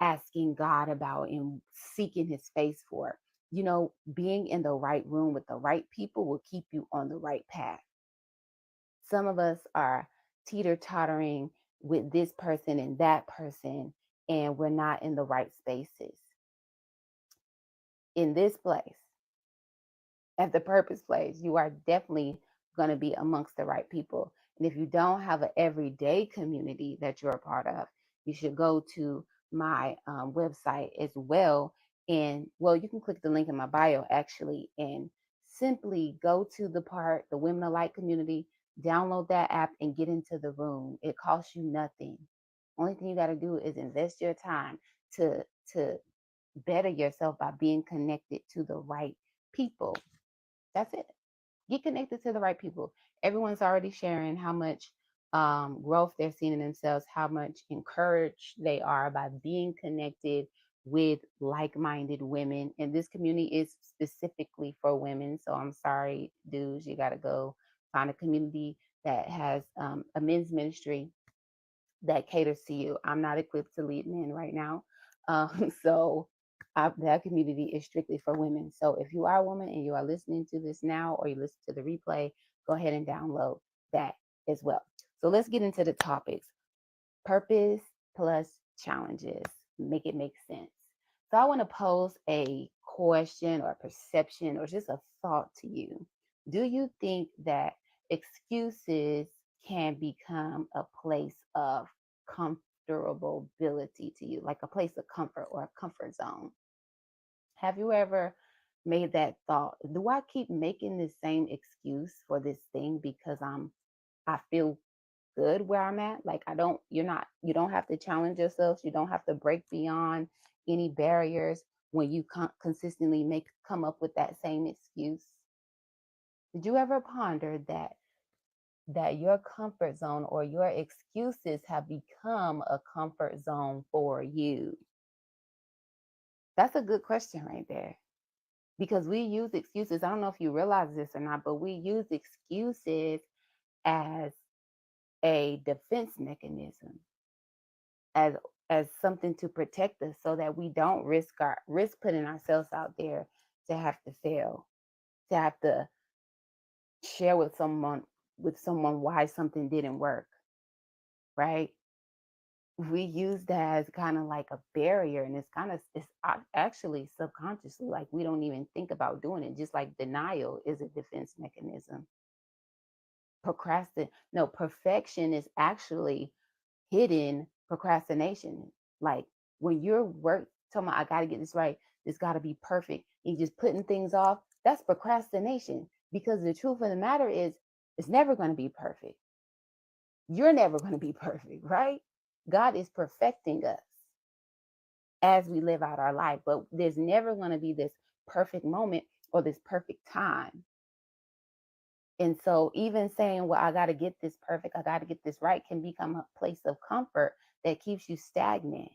asking God about and seeking his face for. Being in the right room with the right people will keep you on the right path. Some of us are teeter tottering with this person and that person, and we're not in the right spaces. In this place, at the purpose place, you are definitely going to be amongst the right people. And if you don't have an everyday community that you're a part of, you should go to my website as well. And well, you can click the link in my bio actually, and simply go to the Women of Light community, download that app, and get into the room. It costs you nothing. Only thing you got to do is invest your time to better yourself by being connected to the right people. That's it. Get connected to the right people. Everyone's already sharing how much growth they're seeing in themselves, how much encouraged they are by being connected with like-minded women. And this community is specifically for women. So I'm sorry, dudes, you got to go find a community that has a men's ministry that caters to you. I'm not equipped to lead men right now. That community is strictly for women. So if you are a woman and you are listening to this now or you listen to the replay, go ahead and download that as well. So let's get into the topics. Purpose plus challenges. Make it make sense. So I want to pose a question or perception or just a thought to you. Do you think that excuses can become a place of comfortability to you, like a place of comfort or a comfort zone? Have you ever made that thought? Do I keep making the same excuse for this thing because I feel good where I'm at? Like you don't have to challenge yourself. You don't have to break beyond any barriers when you consistently come up with that same excuse. Did you ever ponder that your comfort zone or your excuses have become a comfort zone for you? That's a good question right there. Because we use excuses. I don't know if you realize this or not, but we use excuses as a defense mechanism, as something to protect us so that we don't risk putting ourselves out there to have to fail, to have to share with someone why something didn't work, right? We use that as kind of like a barrier, and actually subconsciously, like we don't even think about doing it. Just like denial is a defense mechanism. No, perfection is actually hidden procrastination. Like when you're talking about, I got to get this right, this got to be perfect, and just putting things off, that's procrastination. Because the truth of the matter is, it's never going to be perfect. You're never going to be perfect, right? God is perfecting us as we live out our life, but there's never going to be this perfect moment or this perfect time. And so even saying, well, I got to get this perfect, I got to get this right, can become a place of comfort that keeps you stagnant.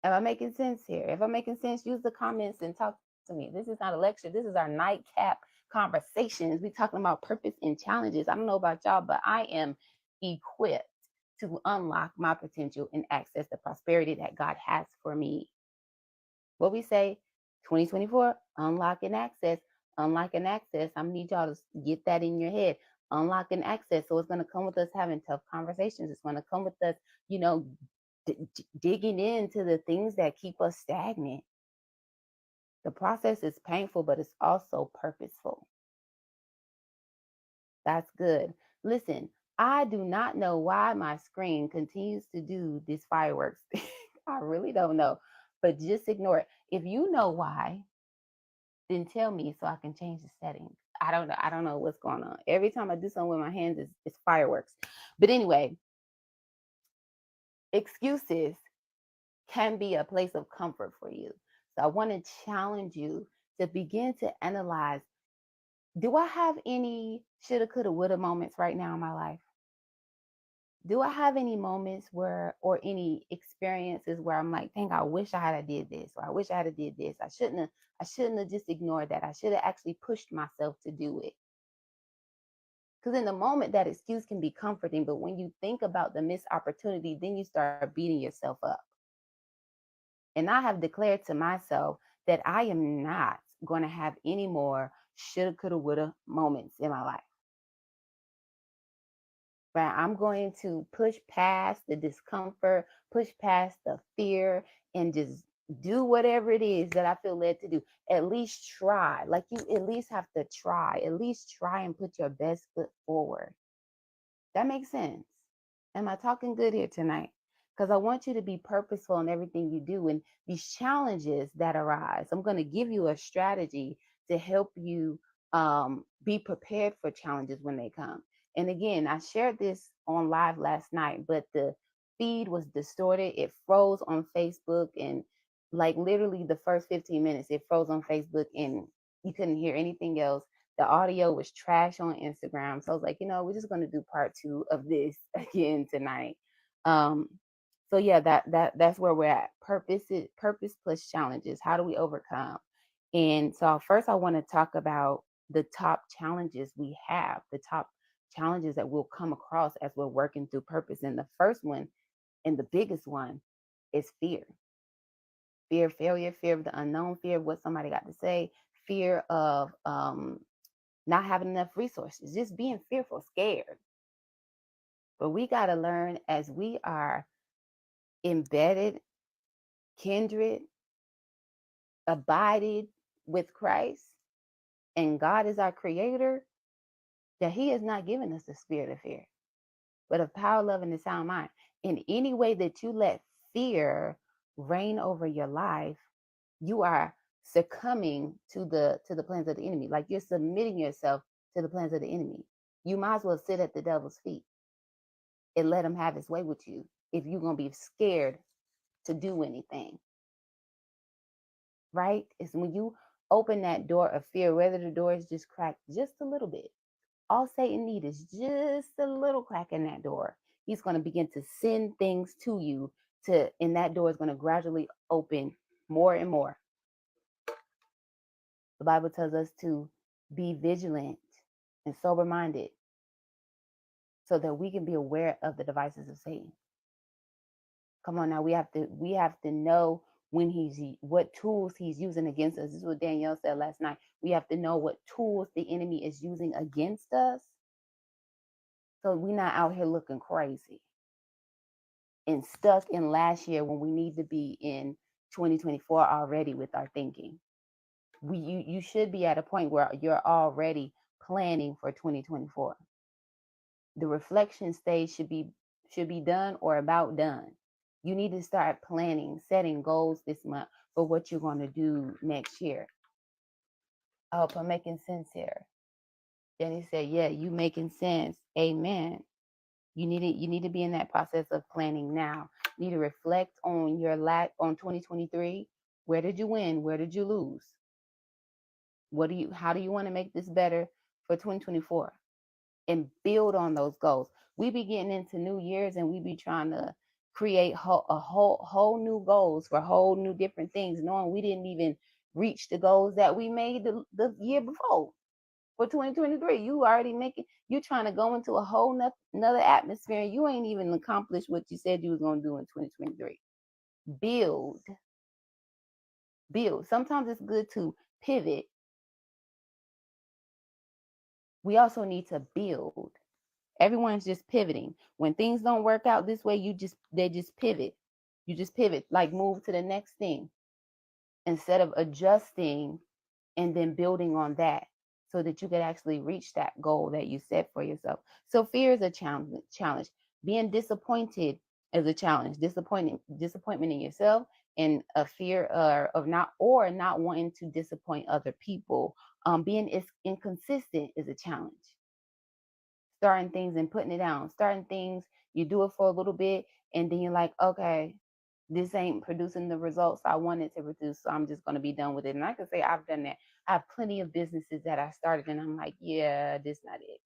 Am I making sense here? If I'm making sense, use the comments and talk to me. This is not a lecture. This is our nightcap conversations. We're talking about purpose and challenges. I don't know about y'all, but I am equipped to unlock my potential and access the prosperity that God has for me. What we say, 2024, unlock and access, unlock and access. I'm gonna need y'all to get that in your head. Unlock and access. So it's gonna come with us having tough conversations. It's gonna come with us, you know, digging into the things that keep us stagnant. The process is painful, but it's also purposeful. That's good. Listen, I do not know why my screen continues to do this fireworks thing. I really don't know, but just ignore it. If you know why, then tell me so I can change the settings. I don't know. I don't know what's going on. Every time I do something with my hands, it's fireworks. But anyway, excuses can be a place of comfort for you. So I want to challenge you to begin to analyze, do I have any shoulda, coulda, woulda moments right now in my life? Do I have any moments or any experiences where I'm like, dang, I wish I had did this, or I wish I had did this. I shouldn't have just ignored that. I should have actually pushed myself to do it. Because in the moment, that excuse can be comforting, but when you think about the missed opportunity, then you start beating yourself up. And I have declared to myself that I am not going to have any more shoulda, coulda, woulda moments in my life. Right? I'm going to push past the discomfort, push past the fear, and just do whatever it is that I feel led to do. At least try. Like you at least have to try. At least try and put your best foot forward. That makes sense. Am I talking good here tonight? Because I want you to be purposeful in everything you do. And these challenges that arise, I'm going to give you a strategy to help you be prepared for challenges when they come. And again, I shared this on live last night, but the feed was distorted. It froze on Facebook. And like literally the first 15 minutes, it froze on Facebook and you couldn't hear anything else. The audio was trash on Instagram. So I was like, we're just going to do part two of this again tonight. Um, so yeah, that's where we're at. Purpose plus challenges. How do we overcome? And so first I want to talk about the top challenges we have, the top challenges that we'll come across as we're working through purpose. And the first one and the biggest one is fear. Fear of failure, fear of the unknown, fear of what somebody got to say, fear of not having enough resources, just being fearful, scared. But we got to learn as we are embedded, kindred, abided with Christ, and God is our creator, that He has not given us the spirit of fear, but of power, love, and a sound mind. In any way that you let fear reign over your life, you are succumbing to the plans of the enemy. Like you're submitting yourself to the plans of the enemy. You might as well sit at the devil's feet and let him have his way with you if you're going to be scared to do anything. Right? It's when you open that door of fear, whether the door is just cracked just a little bit. All Satan needs is just a little crack in that door. He's going to begin to send things to you and that door is going to gradually open more and more. The Bible tells us to be vigilant and sober minded so that we can be aware of the devices of Satan. Come on now, we have to know when what tools he's using against us. This is what Danielle said last night. We have to know what tools the enemy is using against us, so we're not out here looking crazy and stuck in last year when we need to be in 2024 already with our thinking. You should be at a point where you're already planning for 2024. The reflection stage should be done or about done. You need to start planning, setting goals this month for what you're going to do next year. I hope I'm making sense here. Jenny said, "Yeah, you making sense." Amen. You need to be in that process of planning now. You need to reflect on your on 2023. Where did you win? Where did you lose? How do you want to make this better for 2024? And build on those goals. We be getting into New Year's and we be trying to create a whole new goals for whole new different things, knowing we didn't even reach the goals that we made the year before for 2023. You trying to go into a whole another atmosphere and you ain't even accomplished what you said you was going to do in 2023. Build, build. Sometimes it's good to pivot. We also need to build. Everyone's just pivoting. When things don't work out this way, they just pivot. You just pivot, like move to the next thing instead of adjusting and then building on that so that you could actually reach that goal that you set for yourself. So fear is a challenge. Being disappointed is a challenge. Disappointment in yourself and a fear of not wanting to disappoint other people. Being inconsistent is a challenge. Starting things and putting it down. Starting things, you do it for a little bit, and then you're like, okay, this ain't producing the results I wanted to produce, so I'm just going to be done with it. And I can say I've done that. I have plenty of businesses that I started, and I'm like, yeah, this not it.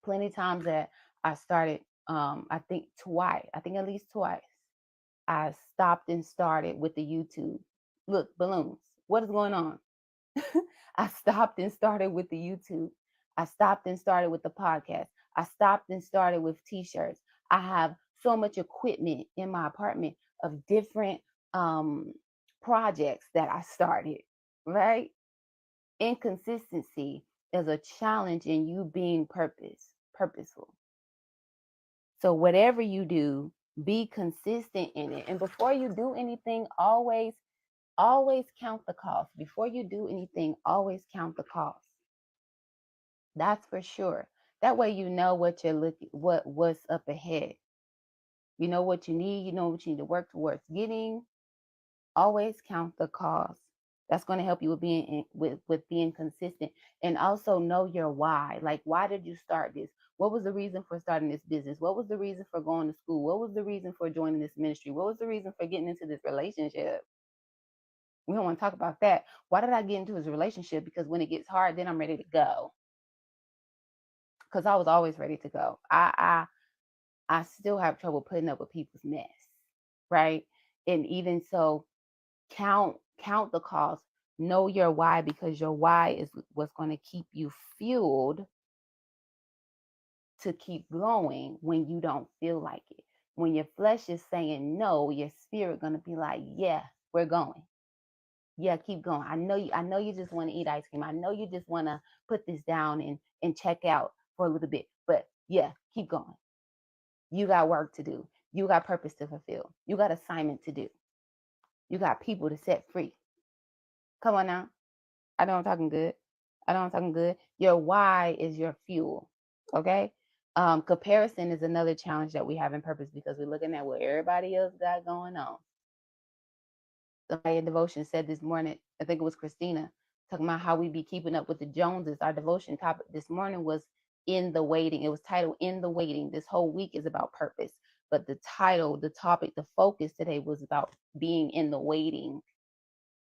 Plenty of times that I started, I think twice, I think at least twice, I stopped and started with the YouTube. Look, balloons. What is going on? I stopped and started with the YouTube. I stopped and started with the podcast. I stopped and started with t-shirts. I have so much equipment in my apartment of different um, projects that I started, right? Inconsistency is a challenge in you being purposeful. So whatever you do, be consistent in it. And before you do anything, always count the cost. Before you do anything, always count the cost. That's for sure. That way you know what you're looking what's up ahead. You know what you need, you know what you need to work towards getting. Always count the cost. That's going to help you with with being consistent, and also know your why. Like, why did you start this? What was the reason for starting this business? What was the reason for going to school? What was the reason for joining this ministry? What was the reason for getting into this relationship? We don't want to talk about that. Why did I get into this relationship? Because when it gets hard, then I'm ready to go. Because I was always ready to go. I still have trouble putting up with people's mess, right? And even so, count the cost. Know your why, because your why is what's going to keep you fueled to keep going when you don't feel like it. When your flesh is saying no, your spirit going to be like, yeah, we're going. Yeah, keep going. I know you just want to eat ice cream. I know you just want to put this down and check out for a little bit. But yeah, keep going. You got work to do. You got purpose to fulfill. You got assignment to do. You got people to set free. Come on now. I know I'm talking good. I know I'm talking good. Your why is your fuel. Okay. Comparison is another challenge that we have in purpose, because we're looking at what everybody else got going on. Somebody in devotion said this morning, I think it was Christina, talking about how we be keeping up with the Joneses. Our devotion topic this morning was in the waiting. It was titled In the Waiting. This whole week is about purpose, but the title, the topic, the focus today was about being in the waiting.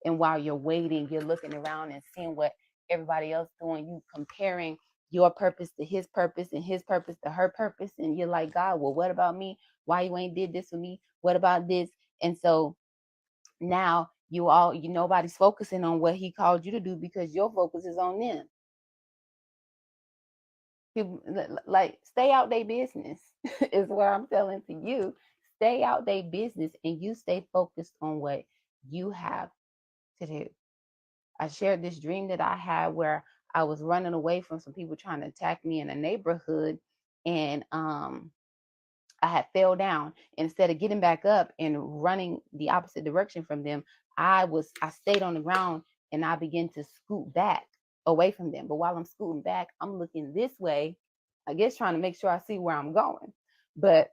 And while you're waiting, you're looking around and seeing what everybody else doing. You comparing your purpose to his purpose and his purpose to her purpose. And you're like, God, well, what about me? Why you ain't did this for me? What about this? And so now nobody's focusing on what he called you to do, because your focus is on them. People, like, stay out their business is what I'm telling to you. Stay out their business and you stay focused on what you have to do. I shared this dream that I had where I was running away from some people trying to attack me in a neighborhood, and I had fell down. Instead of getting back up and running the opposite direction from them, I stayed on the ground and I began to scoot back away from them. But while I'm scooting back, I'm looking this way, I guess trying to make sure I see where I'm going. But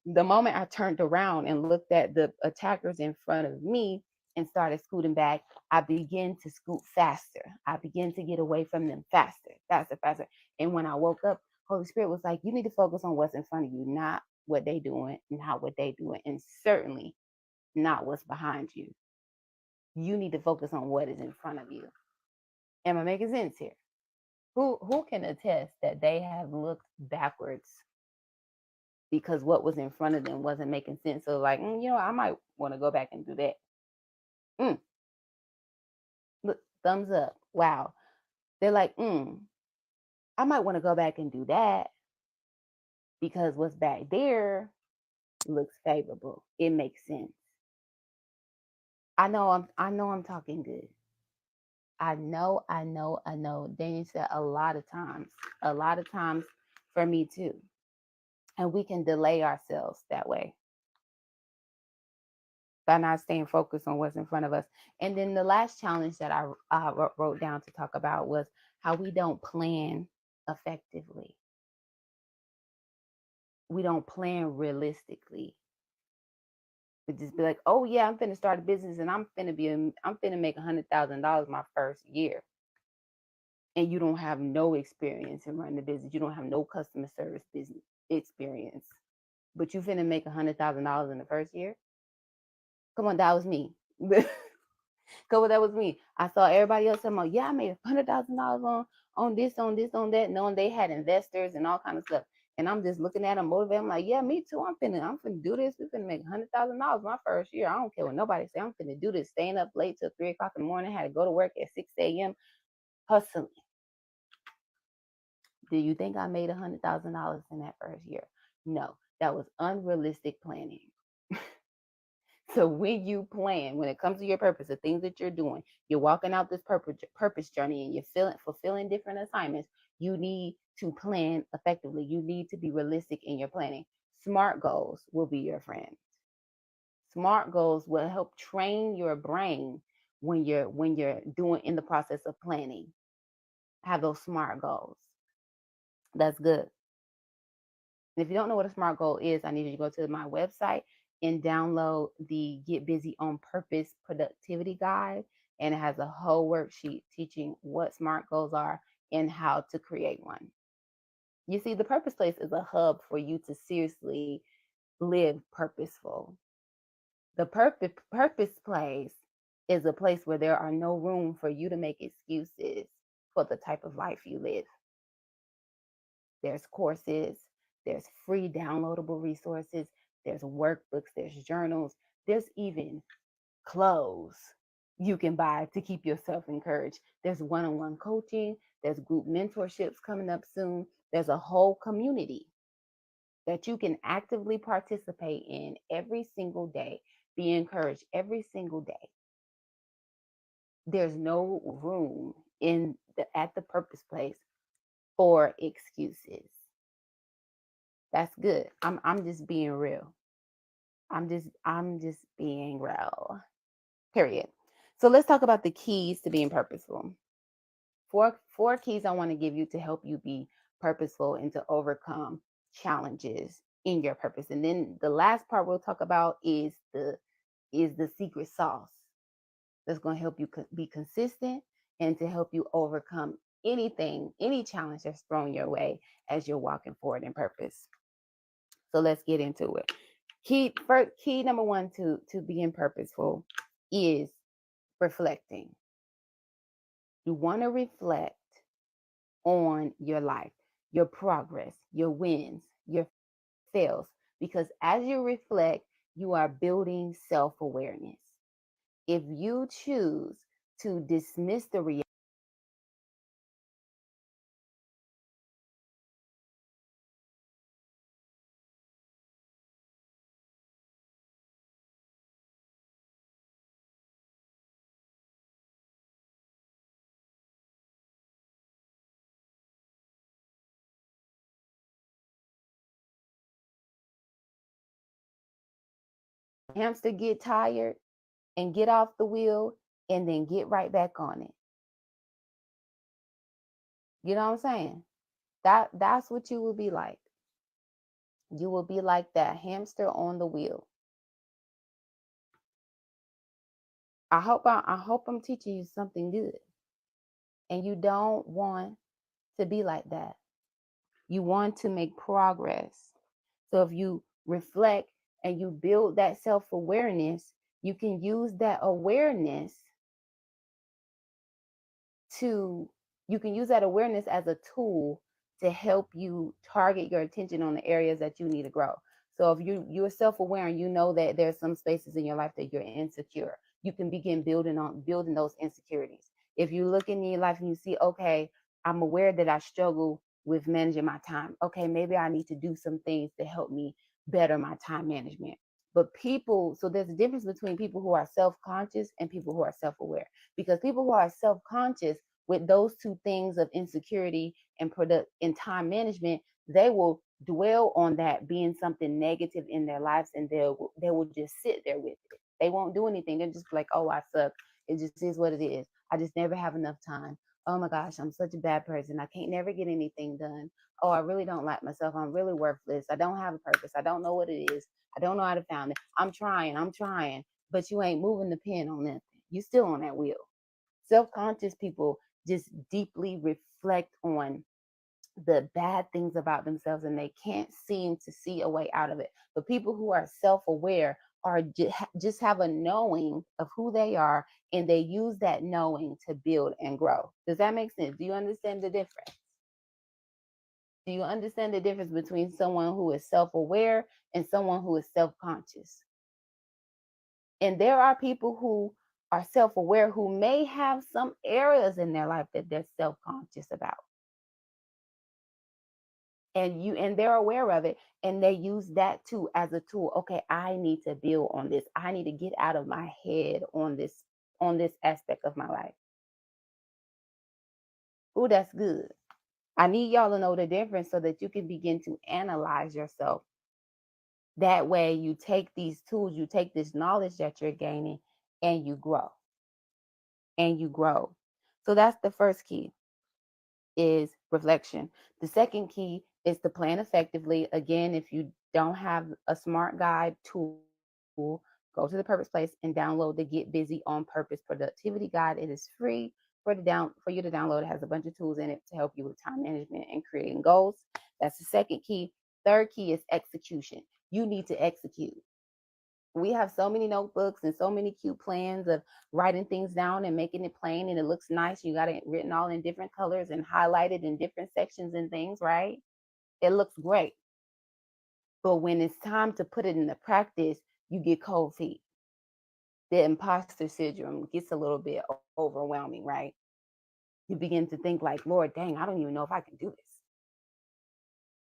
the moment I turned around and looked at the attackers in front of me and started scooting back, I began to scoot faster. I began to get away from them faster, faster, faster. And when I woke up, Holy Spirit was like, you need to focus on what's in front of you, not what they doing, not what they doing, and certainly not what's behind you. You need to focus on what is in front of you. Am I making sense here? Who can attest that they have looked backwards because what was in front of them wasn't making sense? So like, I might want to go back and do that. Look, thumbs up. Wow. They're like, I might want to go back and do that because what's back there looks favorable. It makes sense. I know I'm talking good. I know. Daniel said a lot of times for me too. And we can delay ourselves that way by not staying focused on what's in front of us. And then the last challenge that I wrote down to talk about was how we don't plan effectively. We don't plan realistically. We just be like, oh yeah, I'm finna start a business and I'm finna make $100,000 my first year. And you don't have no experience in running the business. You don't have no customer service business experience, but you finna make $100,000 in the first year. Come on, that was me. Come on, that was me. I saw everybody else talking about, yeah, I made $100,000 on this, on this, on that, knowing they had investors and all kind of stuff. And I'm just looking at them motivated. I'm like, yeah, me too. I'm finna do this. We're finna make $100,000 my first year. I don't care what nobody say. I'm finna do this. Staying up late till 3 o'clock in the morning. Had to go to work at 6 a.m. hustling. Do you think I made $100,000 in that first year? No, that was unrealistic planning. So when you plan, when it comes to your purpose, the things that you're doing, you're walking out this purpose journey and you're fulfilling different assignments, you need to plan effectively. You need to be realistic in your planning. Smart goals will be your friend. Smart goals will help train your brain when you're doing in the process of planning. Have those smart goals. That's good. And if you don't know what a SMART goal is, I need you to go to my website and download the Get Busy on Purpose productivity guide. And it has a whole worksheet teaching what SMART goals are and how to create one. You see, the purpose place is a hub for you to seriously live purposeful. The purpose place is a place where there are no room for you to make excuses for the type of life you live. There's courses, there's free downloadable resources, there's workbooks, there's journals, there's even clothes you can buy to keep yourself encouraged. There's one on one coaching, there's group mentorships coming up soon, there's a whole community that you can actively participate in every single day, be encouraged every single day. There's no room at the purpose place for excuses. That's good. I'm just being real. I'm just being real. Period. So let's talk about the keys to being purposeful. Four keys I want to give you to help you be purposeful and to overcome challenges in your purpose. And then the last part we'll talk about is the secret sauce that's going to help you be consistent and to help you overcome any challenge that's thrown your way as you're walking forward in purpose. So let's get into it. Key number one to being purposeful is reflecting. You want to reflect on your life, your progress, your wins, your fails, because as you reflect, you are building self-awareness. If you choose to dismiss the reality, hamster get tired and get off the wheel and then get right back on it. You know what I'm saying? That's what you will be like. You will be like that hamster on the wheel. I hope I'm teaching you something good. And you don't want to be like that. You want to make progress. So if you reflect and you build that self-awareness, you can use that awareness to you can use that awareness as a tool to help you target your attention on the areas that you need to grow. So if you're self-aware and you know that there's some spaces in your life that you're insecure, you can begin building those insecurities. If you look in your life and you see, okay, I'm aware that I struggle with managing my time. Okay, maybe I need to do some things to help me better my time management. So there's a difference between people who are self-conscious and people who are self-aware, because people who are self-conscious with those two things of insecurity and product and time management, they will dwell on that being something negative in their lives, and they will just sit there with it. They won't do anything. They're just like, oh, I suck. It just is what it is. I just never have enough time. Oh my gosh, I'm such a bad person. I can't never get anything done. Oh, I really don't like myself. I'm really worthless. I don't have a purpose. I don't know what it is. I don't know how to find it. I'm trying, but you ain't moving the pen on nothing. You still on that wheel. Self-conscious people just deeply reflect on the bad things about themselves and they can't seem to see a way out of it. But people who are self-aware are just have a knowing of who they are, and they use that knowing to build and grow. Does that make sense? Do you understand the difference? Do you understand the difference between someone who is self-aware and someone who is self-conscious? And there are people who are self-aware who may have some areas in their life that they're self-conscious about. and they're aware of it, and they use that too as a tool. Okay, I need to build on this. I need to get out of my head on this aspect of my life. Oh, that's good. I need y'all to know the difference so that you can begin to analyze yourself. That way you take these tools, you take this knowledge that you're gaining, and you grow. And you grow. So that's the first key, is reflection. The second key is to plan effectively. Again, if you don't have a smart guide tool, go to the Purpose Place and download the Get Busy on Purpose Productivity Guide. It is free for you to download. It has a bunch of tools in it to help you with time management and creating goals. That's the second key. Third key is execution. You need to execute. We have so many notebooks and so many cute plans of writing things down and making it plain, and it looks nice. You got it written all in different colors and highlighted in different sections and things, right? It looks great. But when it's time to put it into practice, you get cold feet. The imposter syndrome gets a little bit overwhelming, right? You begin to think like, Lord, dang, I don't even know if I can do this.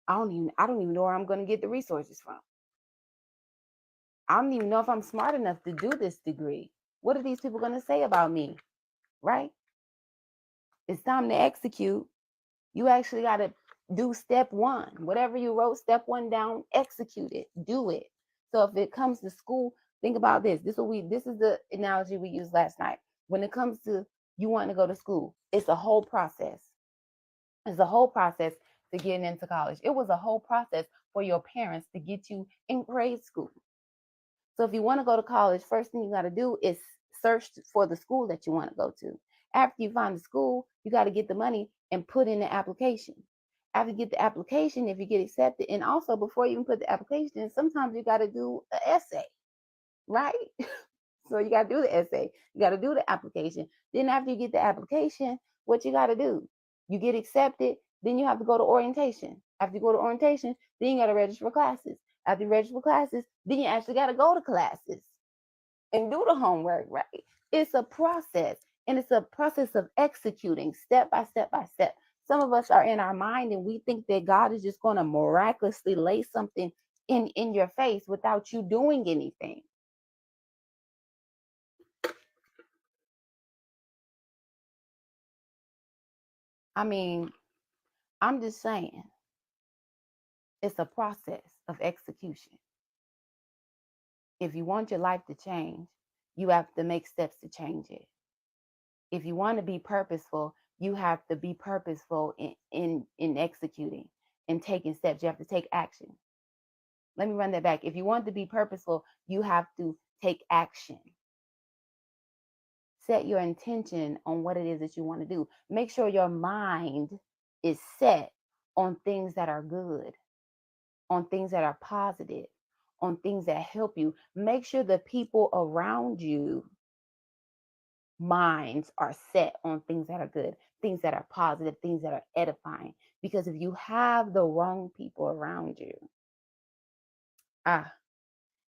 I don't even know where I'm going to get the resources from. I don't even know if I'm smart enough to do this degree. What are these people going to say about me? Right? It's time to execute. You actually got to do step one. Whatever you wrote, step one down, execute it, do it. So if it comes to school, think about this. This is the analogy we used last night. When it comes to you wanting to go to school, it's a whole process. It's a whole process to getting into college. It was a whole process for your parents to get you in grade school. So if you want to go to college, first thing you got to do is search for the school that you want to go to. After you find the school, you got to get the money and put in the application. After you get the application, if you get accepted, and also before you even put the application in, sometimes you got to do an essay, right? So you got to do the essay, you got to do the application. Then after you get the application, what you got to do? You get accepted, then you have to go to orientation. After you go to orientation, then you got to register for classes. After you register for classes, then you actually got to go to classes and do the homework, right? It's a process, and it's a process of executing step by step by step. Some of us are in our mind and we think that God is just going to miraculously lay something in your face without you doing anything. I mean, I'm just saying, it's a process of execution. If you want your life to change, you have to make steps to change it. If you want to be purposeful, you have to be purposeful in executing and taking steps. You have to take action. Let me run that back. If you want to be purposeful, you have to take action. Set your intention on what it is that you want to do. Make sure your mind is set on things that are good, on things that are positive, on things that help you. Make sure the people around you minds are set on things that are good, things that are positive, things that are edifying. Because if you have the wrong people around you, ah,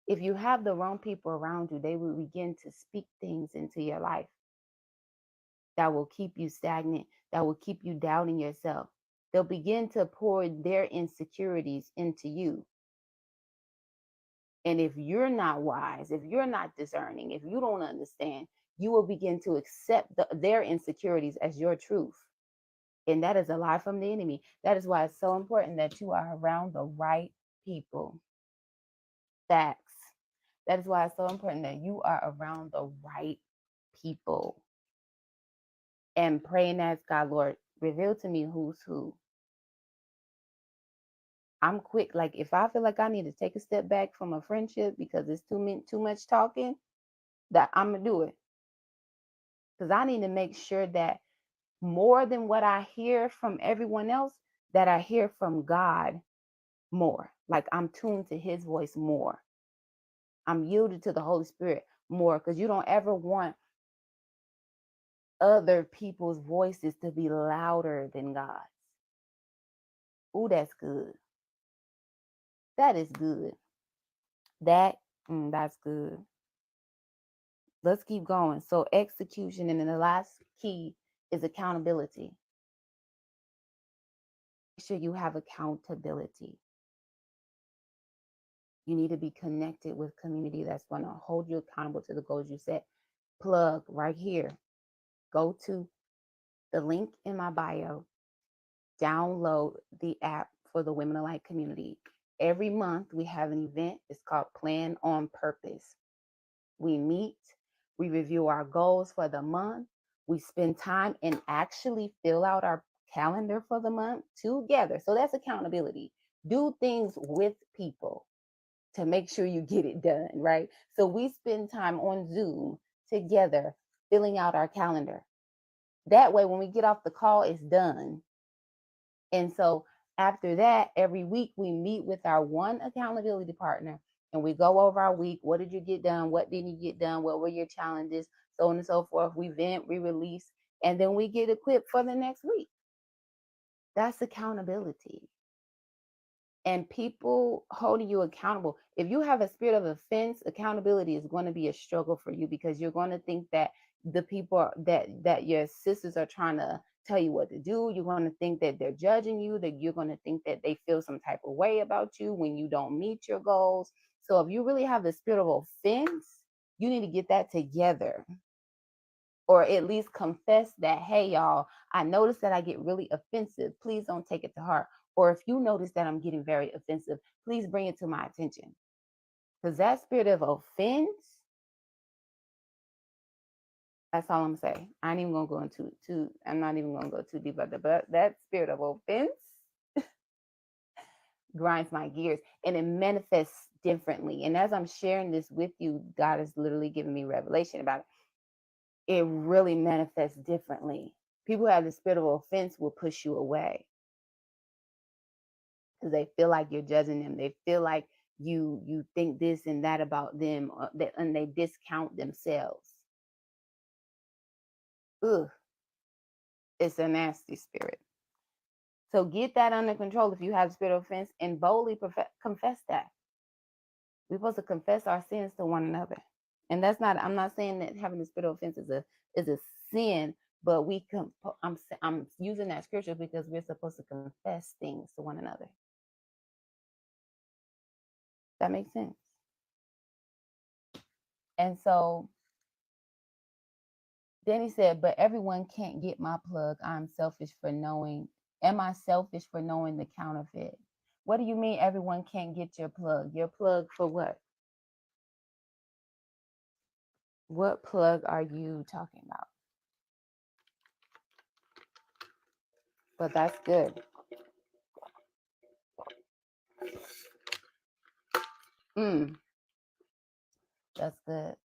if you have the wrong people around you, they will begin to speak things into your life that will keep you stagnant, that will keep you doubting yourself. They'll begin to pour their insecurities into you. And if you're not wise, if you're not discerning, if you don't understand, you will begin to accept their insecurities as your truth. And that is a lie from the enemy. That is why it's so important that you are around the right people. Facts. That is why it's so important that you are around the right people. And pray and ask God, Lord, reveal to me who's who. I'm quick. Like if I feel like I need to take a step back from a friendship because it's too much talking, that I'm gonna do it. Because I need to make sure that more than what I hear from everyone else, that I hear from God more. Like I'm tuned to his voice more. I'm yielded to the Holy Spirit more, because you don't ever want other people's voices to be louder than God's. Ooh, that's good. That is good. That's good. Let's keep going. So execution, and then the last key is accountability. sure you have accountability. You need to be connected with community that's going to hold you accountable to the goals you set. Plug right here. Go to the link in my bio, download the app for the Women Alike community. Every month we have an event. It's called Plan on Purpose. We meet, we review our goals for the month, we spend time and actually fill out our calendar for the month together. So that's accountability. Do things with people to make sure you get it done, right? So we spend time on Zoom together filling out our calendar. That way, when we get off the call, it's done. And so after that, every week we meet with our one accountability partner and we go over our week. What did you get done? What didn't you get done? What were your challenges? So on and so forth. We vent, we release, and then we get equipped for the next week. That's accountability. And people holding you accountable. If you have a spirit of offense, accountability is going to be a struggle for you because you're going to think that the people that your sisters are trying to tell you what to do. You're going to think that they're judging you, that you're going to think that they feel some type of way about you when you don't meet your goals. So if you really have the spirit of offense, you need to get that together, or at least confess that, hey, y'all, I noticed that I get really offensive. Please don't take it to heart. Or if you notice that I'm getting very offensive, please bring it to my attention. Because that spirit of offense, that's all I'm saying. I ain't even gonna go into too. I'm not even gonna go too deep about that. But that spirit of offense grinds my gears, and it manifests differently. And as I'm sharing this with you, God is literally giving me revelation about it. It really manifests differently. People who have the spirit of offense will push you away because they feel like you're judging them. They feel like you think this and that about them, and they discount themselves. Ugh, it's a nasty spirit. So get that under control if you have the spirit of offense, and boldly confess that. We're supposed to confess our sins to one another, and that's not. I'm not saying that having the spirit of offense is a sin, but I'm using that scripture because we're supposed to confess things to one another. That makes sense. And so then he said, but everyone can't get my plug. I'm selfish for knowing. Am I selfish for knowing the counterfeit? What do you mean everyone can't get your plug? Your plug for what? What plug are you talking about? But that's good. That's good.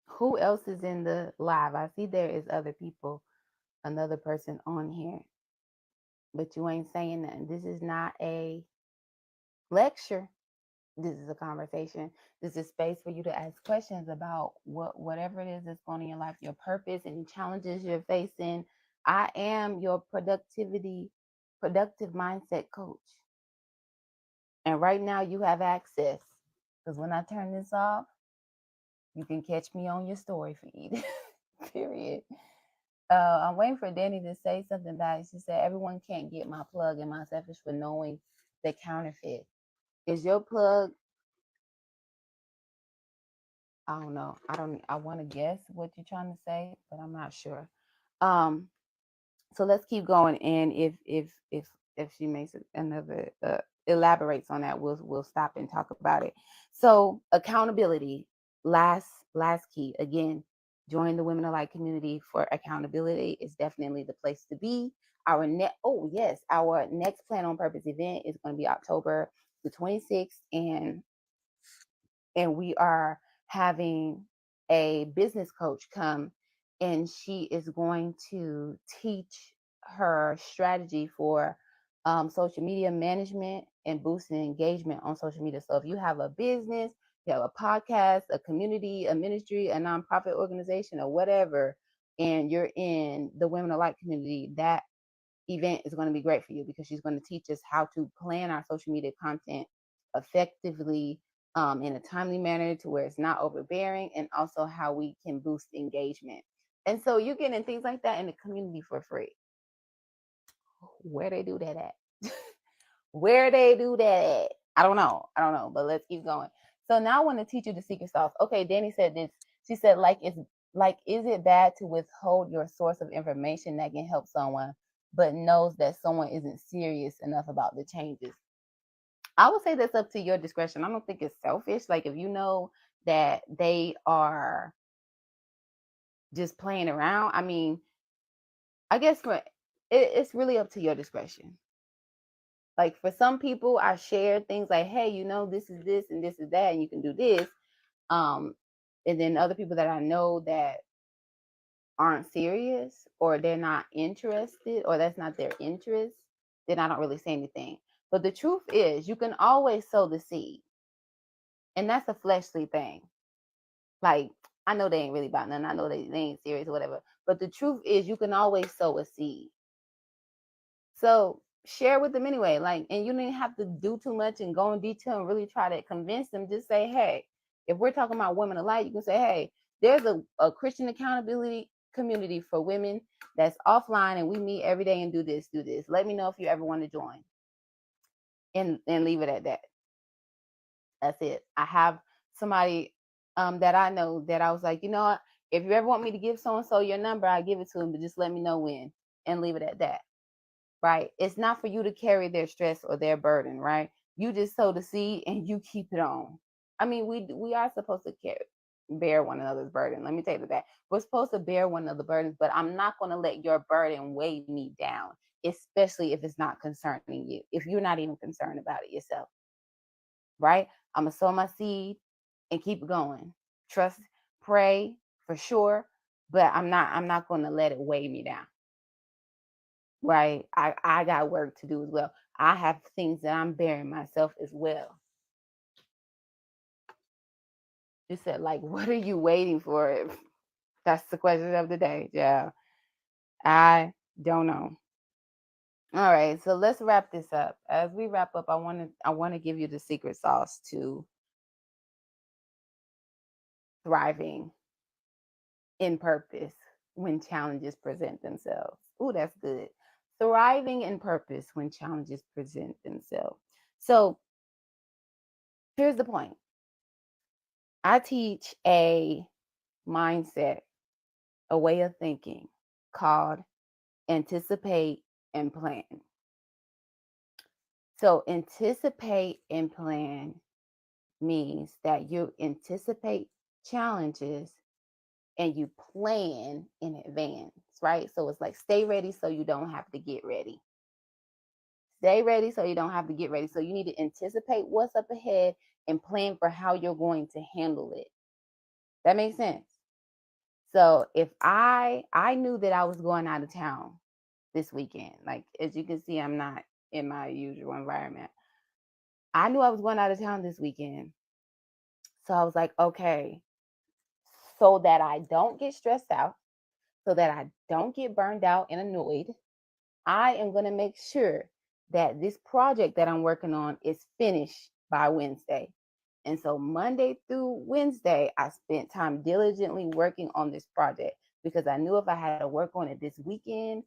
Who else is in the live? I see there is other people, another person on here, but you ain't saying nothing. This is not a lecture. This is a conversation. This is space for you to ask questions about whatever it is that's going on in your life, your purpose, any challenges you're facing. I am your productive mindset coach. And right now you have access. Because when I turn this off, you can catch me on your story feed. Period. I'm waiting for Danny to say something about it. She said, everyone can't get my plug, and my selfish for knowing the counterfeit. Is your plug? I don't know. I want to guess what you're trying to say, but I'm not sure. Um, so let's keep going. And if she makes another elaborates on that, we'll stop and talk about it. So accountability, last key. Again, join the Women Alike community for accountability is definitely the place to be. Our our next Plan on Purpose event is going to be October the 26th, and we are having a business coach come, and she is going to teach her strategy for social media management and boosting engagement on social media. So if you have a business, you have a podcast, a community, a ministry, a nonprofit organization, or whatever, and you're in the Women Alike community, that event is going to be great for you because she's going to teach us how to plan our social media content effectively, in a timely manner to where it's not overbearing, and also how we can boost engagement. And so you're getting things like that in the community for free. Where they do that at? Where they do that at? I don't know. I don't know, but let's keep going. So now I want to teach you the secret sauce. Okay, Danny said this. She said, is it bad to withhold your source of information that can help someone, but knows that someone isn't serious enough about the changes? I would say that's up to your discretion. I don't think it's selfish. Like if you know that they are just playing around, I mean, I guess it's really up to your discretion. Like for some people, I share things like, hey, this is this and this is that, and you can do this. Um, and then other people that I know that aren't serious or they're not interested or that's not their interest, then I don't really say anything. But the truth is, you can always sow the seed, and that's a fleshly thing. Like, I know they ain't really about nothing. I know they ain't serious or whatever. But the truth is, you can always sow a seed. So share with them anyway. Like, and you don't even have to do too much and go in detail and really try to convince them. Just say, hey, if we're talking about women alike, you can say, hey, there's a Christian accountability community for women that's offline and we meet every day and do this. Let me know if you ever want to join. And leave it at that. That's it. I have somebody that I know that I was like, you know what? If you ever want me to give so and so your number, I give it to them, but just let me know when, and leave it at that. Right? It's not for you to carry their stress or their burden, right? You just sow the seed and you keep it on. I mean, we are supposed to bear one another's burden. Let me tell you that. We're supposed to bear one another's burdens, but I'm not going to let your burden weigh me down, especially if it's not concerning you, if you're not even concerned about it yourself. Right? I'm gonna sow my seed and keep going. Trust, pray for sure, but I'm not gonna let it weigh me down. Right? I got work to do as well. I have things that I'm bearing myself as well. You said, like, what are you waiting for? That's the question of the day. Yeah. I don't know. All right, so let's wrap this up. As we wrap up, I want to give you the secret sauce to thriving in purpose when challenges present themselves. Ooh, that's good. Thriving in purpose when challenges present themselves. So here's the point. I teach a mindset, a way of thinking called anticipate and plan. So anticipate and plan means that you anticipate challenges and you plan in advance, right? So it's like stay ready so you don't have to get ready. Stay ready so you don't have to get ready. So you need to anticipate what's up ahead and plan for how you're going to handle it. That makes sense. So if I knew that I was going out of town this weekend, like as you can see, I'm not in my usual environment. I knew I was going out of town this weekend. So I was like, okay, so that I don't get stressed out, so that I don't get burned out and annoyed, I am going to make sure that this project that I'm working on is finished by Wednesday. And so Monday through Wednesday, I spent time diligently working on this project because I knew if I had to work on it this weekend,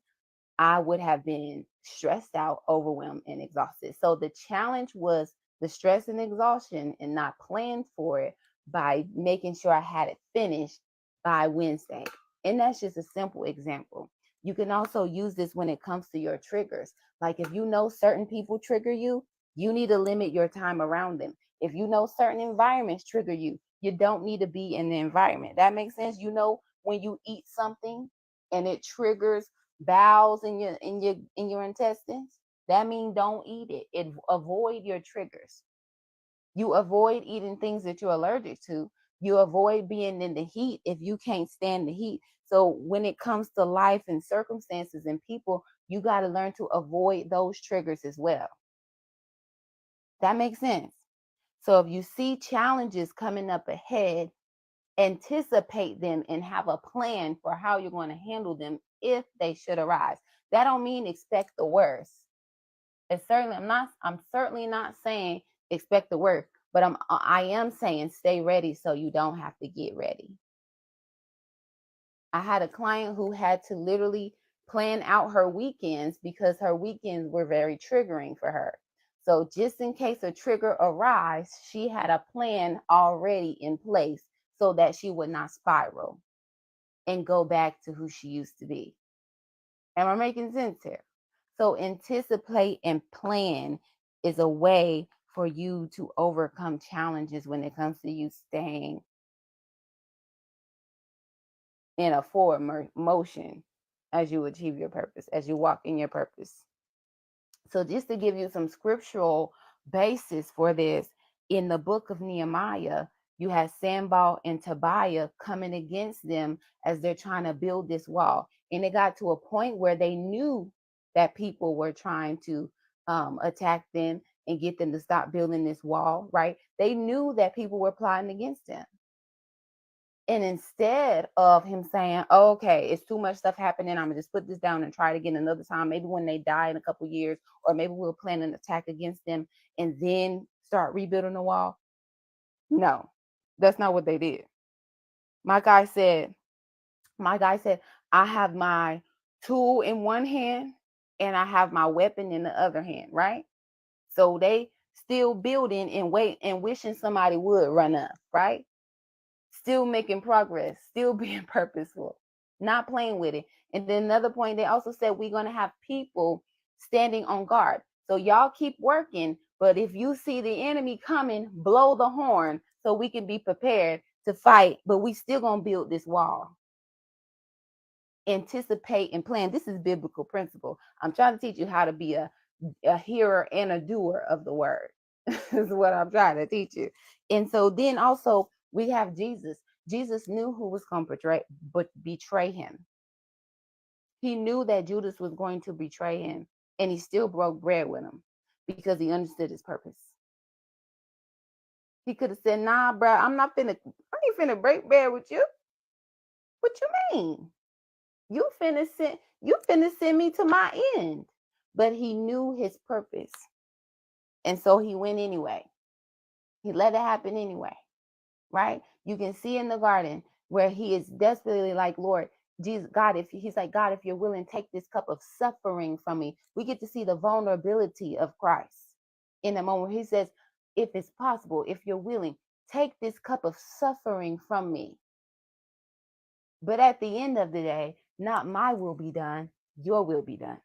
I would have been stressed out, overwhelmed, and exhausted. So the challenge was the stress and exhaustion and not plan for it by making sure I had it finished by Wednesday. And that's just a simple example. You can also use this when it comes to your triggers. Like if you know certain people trigger you, you need to limit your time around them. If you know certain environments trigger you, you don't need to be in the environment. That makes sense. You know, when you eat something and it triggers bowels in your intestines, that means don't eat it. Avoid your triggers. You avoid eating things that you're allergic to. You avoid being in the heat if you can't stand the heat. So when it comes to life and circumstances and people, you got to learn to avoid those triggers as well. That makes sense. So if you see challenges coming up ahead, anticipate them and have a plan for how you're going to handle them if they should arise. That don't mean expect the worst. I'm certainly not saying expect the worst, but I am saying stay ready so you don't have to get ready. I had a client who had to literally plan out her weekends because her weekends were very triggering for her. So just in case a trigger arrives, she had a plan already in place so that she would not spiral and go back to who she used to be. Am I making sense here? So anticipate and plan is a way for you to overcome challenges when it comes to you staying in a forward motion as you achieve your purpose, as you walk in your purpose. So just to give you some scriptural basis for this, in the book of Nehemiah, you have Sanballat and Tobiah coming against them as they're trying to build this wall. And it got to a point where they knew that people were trying to attack them and get them to stop building this wall, right? They knew that people were plotting against them. And instead of him saying, oh, okay, it's too much stuff happening, I'm gonna just put this down and try it again another time, maybe when they die in a couple years, or maybe we'll plan an attack against them and then start rebuilding the wall. No, that's not what they did. My guy said, I have my tool in one hand and I have my weapon in the other hand, right? So they still building and wait and wishing somebody would run up, right? Still making progress, still being purposeful, not playing with it. And then another point, they also said we're going to have people standing on guard. So y'all keep working, but if you see the enemy coming, blow the horn so we can be prepared to fight, but we still going to build this wall. Anticipate and plan. This is biblical principle. I'm trying to teach you how to be a hearer and a doer of the word. Is what I'm trying to teach you. And so then also we have Jesus. Jesus knew who was going to betray him. He knew that Judas was going to betray him, and he still broke bread with him because he understood his purpose. He could have said, "Nah, bro, I ain't finna break bread with you. What you mean? You finna send me to my end." But he knew his purpose, and so he went anyway. He let it happen anyway. Right? You can see in the garden where he is desperately like, Lord, Jesus, God, if he's like, God, if you're willing, take this cup of suffering from me. We get to see the vulnerability of Christ in the moment where he says, if it's possible, if you're willing, take this cup of suffering from me. But at the end of the day, not my will be done, your will be done.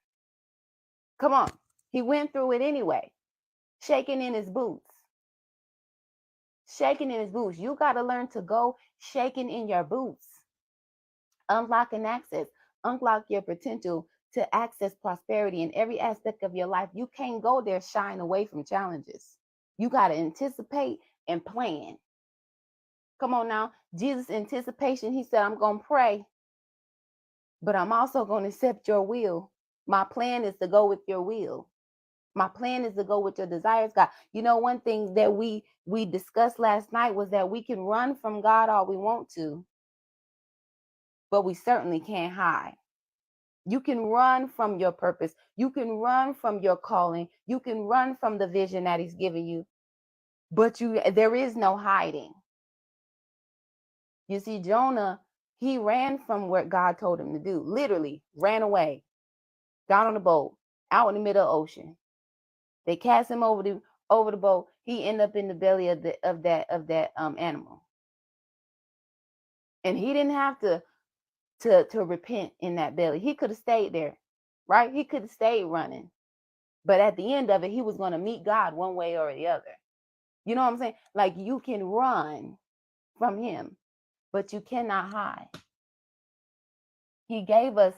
Come on. He went through it anyway, shaking in his boots. Shaking in his boots. You got to learn to go shaking in your boots. Unlock and access. Unlock your potential to access prosperity in every aspect of your life. You can't go there shying away from challenges. You got to anticipate and plan. Come on now. Jesus' anticipation, he said, I'm going to pray, but I'm also going to accept your will. My plan is to go with your will. My plan is to go with your desires, God. You know, one thing that we discussed last night was that we can run from God all we want to, but we certainly can't hide. You can run from your purpose. You can run from your calling. You can run from the vision that he's given you, but there is no hiding. You see, Jonah, he ran from what God told him to do. Literally ran away, got on the boat, out in the middle of the ocean. They cast him over the boat. He ended up in the belly of that animal, and he didn't have to repent in that belly. He could have stayed there, right? He could have stayed running, but at the end of it, he was going to meet God one way or the other. You know what I'm saying? Like, you can run from him, but you cannot hide. He gave us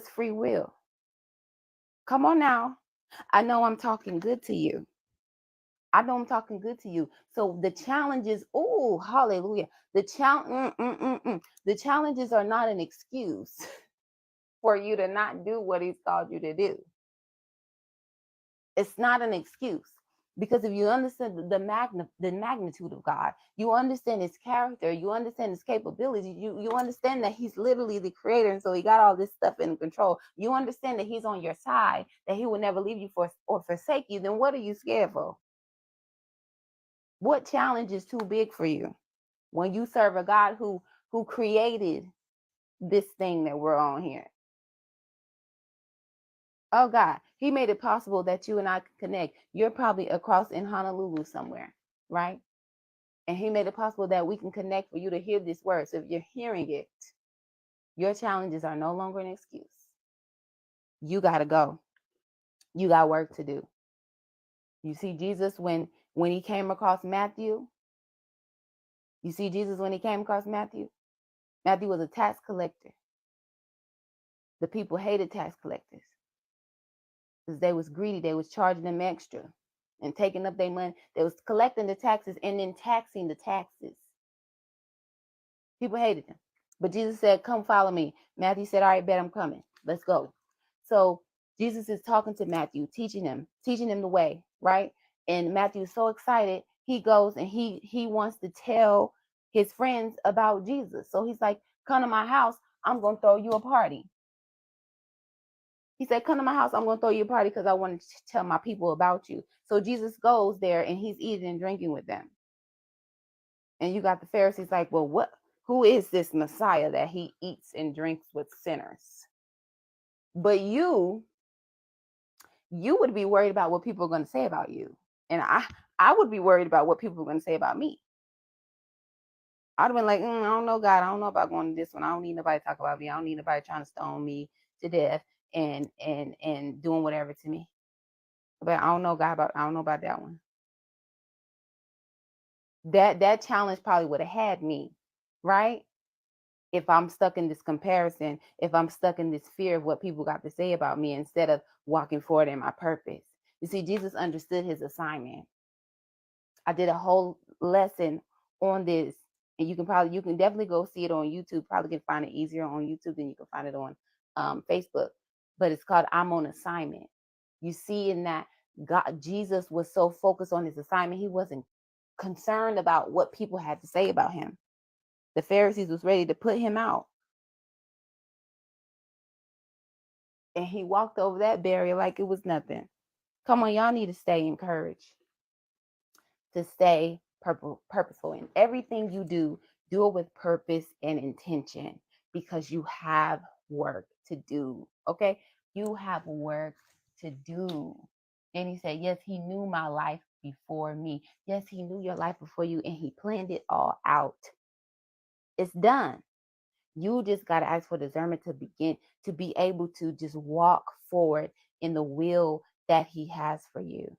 free will. Come on now. I know I'm talking good to you. I know I'm talking good to you. So the challenges, oh, hallelujah. The challenges are not an excuse for you to not do what he's called you to do. It's not an excuse. Because if you understand the magnitude of God, you understand his character, you understand his capabilities, you understand that he's literally the creator, and so he got all this stuff in control. You understand that he's on your side, that he will never leave you or forsake you. Then what are you scared for? What challenge is too big for you when you serve a God who created this thing that we're on here. Oh God, He made it possible that you and I can connect. You're probably across in Honolulu somewhere, right? And He made it possible that we can connect for you to hear this word. So if you're hearing it, your challenges are no longer an excuse. You got to go. You got work to do. You see Jesus when He came across Matthew. You see Jesus when He came across Matthew. Matthew was a tax collector. The people hated tax collectors because they was greedy. They was charging them extra and taking up their money. They was collecting the taxes and then taxing the taxes. People hated them. But Jesus said, come follow me. Matthew said, all right, bet I'm coming. Let's go. So Jesus is talking to Matthew, teaching him the way, right? And Matthew is so excited. He goes and he wants to tell his friends about Jesus. So he's like, come to my house. I'm going to throw you a party. He said, come to my house. I'm going to throw you a party because I want to tell my people about you. So Jesus goes there and he's eating and drinking with them. And you got the Pharisees like, well, who is this Messiah that he eats and drinks with sinners? But you would be worried about what people are going to say about you. And I would be worried about what people are going to say about me. I'd have been like, I don't know, God. I don't know about going to this one. I don't need nobody to talk about me. I don't need nobody trying to stone me to death and doing whatever to me. But I don't know, God, I don't know about that one. That challenge probably would have had me, right? If I'm stuck in this comparison, if I'm stuck in this fear of what people got to say about me instead of walking forward in my purpose. You see, Jesus understood his assignment. I did a whole lesson on this, and you can definitely go see it on YouTube. Probably can find it easier on YouTube than you can find it on Facebook. But it's called I'm on Assignment. You see in that Jesus was so focused on his assignment, he wasn't concerned about what people had to say about him. The Pharisees was ready to put him out. And he walked over that barrier like it was nothing. Come on, y'all need to stay encouraged, to stay purposeful in everything you do. Do it with purpose and intention because you have work to do. Okay, you have work to do. And he said, yes, he knew my life before me. Yes, he knew your life before you, and he planned it all out. It's done. You just got to ask for discernment to begin to be able to just walk forward in the will that he has for you.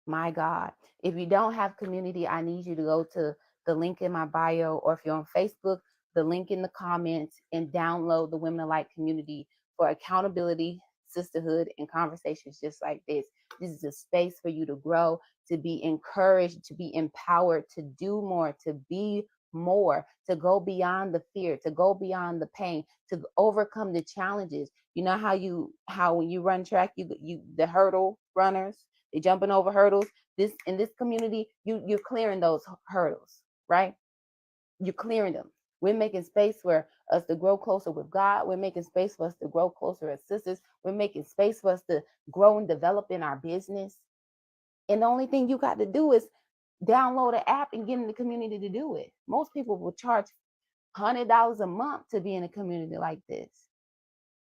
My God. If you don't have community, I need you to go to the link in my bio, or if you're on Facebook, the link in the comments, and download the Women of Light community for accountability, sisterhood, and conversations just like this. This is a space for you to grow, to be encouraged, to be empowered, to do more, to be more, to go beyond the fear, to go beyond the pain, to overcome the challenges. You know how when you run track, you the hurdle runners, they jumping over hurdles. In this community, you're clearing those hurdles, right? You're clearing them. We're making space for us to grow closer with God. We're making space for us to grow closer as sisters. We're making space for us to grow and develop in our business. And the only thing you got to do is download an app and get in the community to do it. Most people will charge $100 a month to be in a community like this.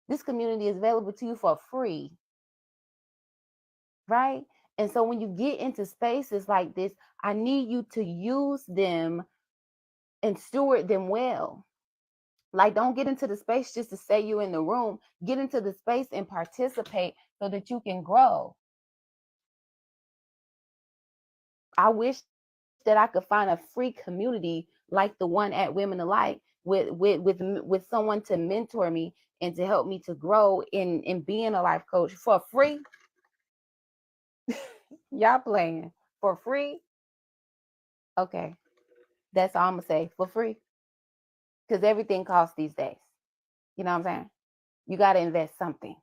This community is available to you for free, right? And so when you get into spaces like this, I need you to use them and steward them well. Like, don't get into the space just to say you're in the room. Get into the space and participate so that you can grow. I wish that I could find a free community like the one at Women Alike with someone to mentor me and to help me to grow in being a life coach for free. Y'all playing for free? Okay, that's all I'm gonna say, for free, because everything costs these days. You know what I'm saying? You got to invest something.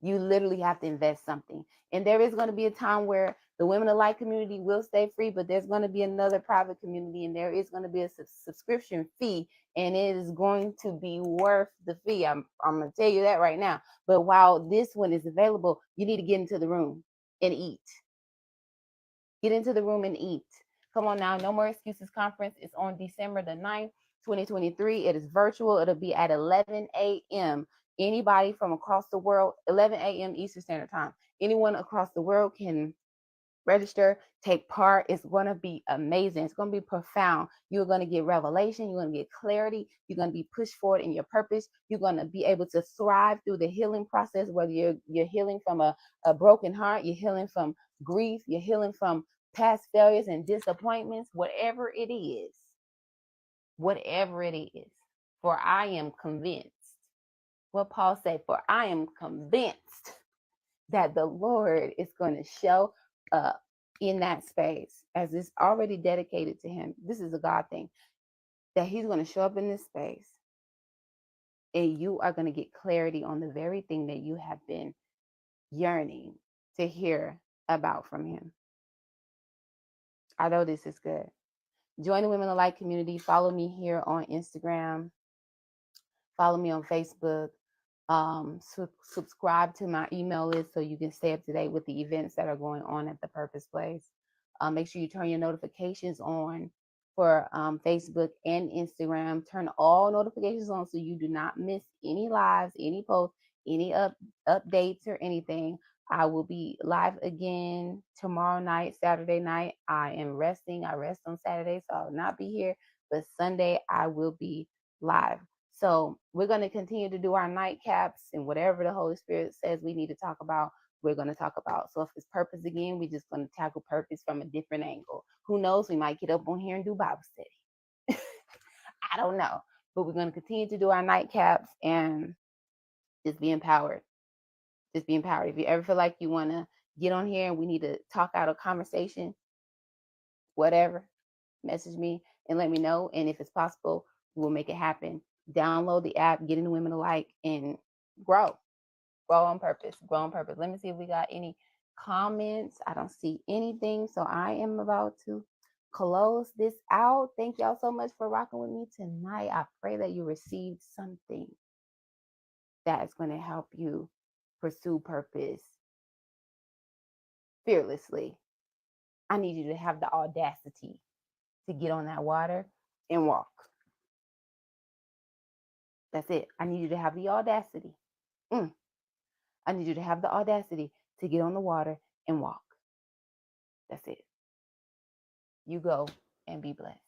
You literally have to invest something. And there is going to be a time where the Women of Light community will stay free, but there's going to be another private community, and there is going to be a subscription fee, and it is going to be worth the fee. I'm going to tell you that right now. But while this one is available, you need to get into the room and eat. Get into the room and eat. Come on now. No More Excuses Conference is on December the 9th. 2023. It is virtual. It'll be at 11 a.m. Anybody from across the world, 11 a.m. Eastern Standard Time. Anyone across the world can register, take part. It's going to be amazing. It's going to be profound. You're going to get revelation. You're going to get clarity. You're going to be pushed forward in your purpose. You're going to be able to thrive through the healing process, whether you're healing from a broken heart, you're healing from grief, you're healing from past failures and disappointments, whatever it is. Whatever it is. For I am convinced. What Paul said, for I am convinced that the Lord is going to show up in that space as it's already dedicated to him. This is a God thing, that he's going to show up in this space and you are going to get clarity on the very thing that you have been yearning to hear about from him. I know this is good. Join the Women of Light community. Follow me here on Instagram. Follow me on Facebook. Subscribe to my email list so you can stay up to date with the events that are going on at the Purpose Place. Make sure you turn your notifications on for Facebook and Instagram. Turn all notifications on so you do not miss any lives, any posts, any updates or anything. I will be live again tomorrow night, Saturday night. I am resting. I rest on Saturday, so I will not be here. But Sunday, I will be live. So we're going to continue to do our nightcaps, and whatever the Holy Spirit says we need to talk about, we're going to talk about. So if it's purpose again, we're just going to tackle purpose from a different angle. Who knows? We might get up on here and do Bible study. I don't know. But we're going to continue to do our nightcaps and just be empowered. Just be empowered. If you ever feel like you want to get on here and we need to talk out a conversation, whatever, message me and let me know. And if it's possible, we'll make it happen. Download the app, get into Women Alike, and grow. Grow on purpose. Grow on purpose. Let me see if we got any comments. I don't see anything. So I am about to close this out. Thank y'all so much for rocking with me tonight. I pray that you received something that is going to help you pursue purpose fearlessly. I need you to have the audacity to get on that water and walk. That's it. I need you to have the audacity. I need you to have the audacity to get on the water and walk. That's it. You go and be blessed.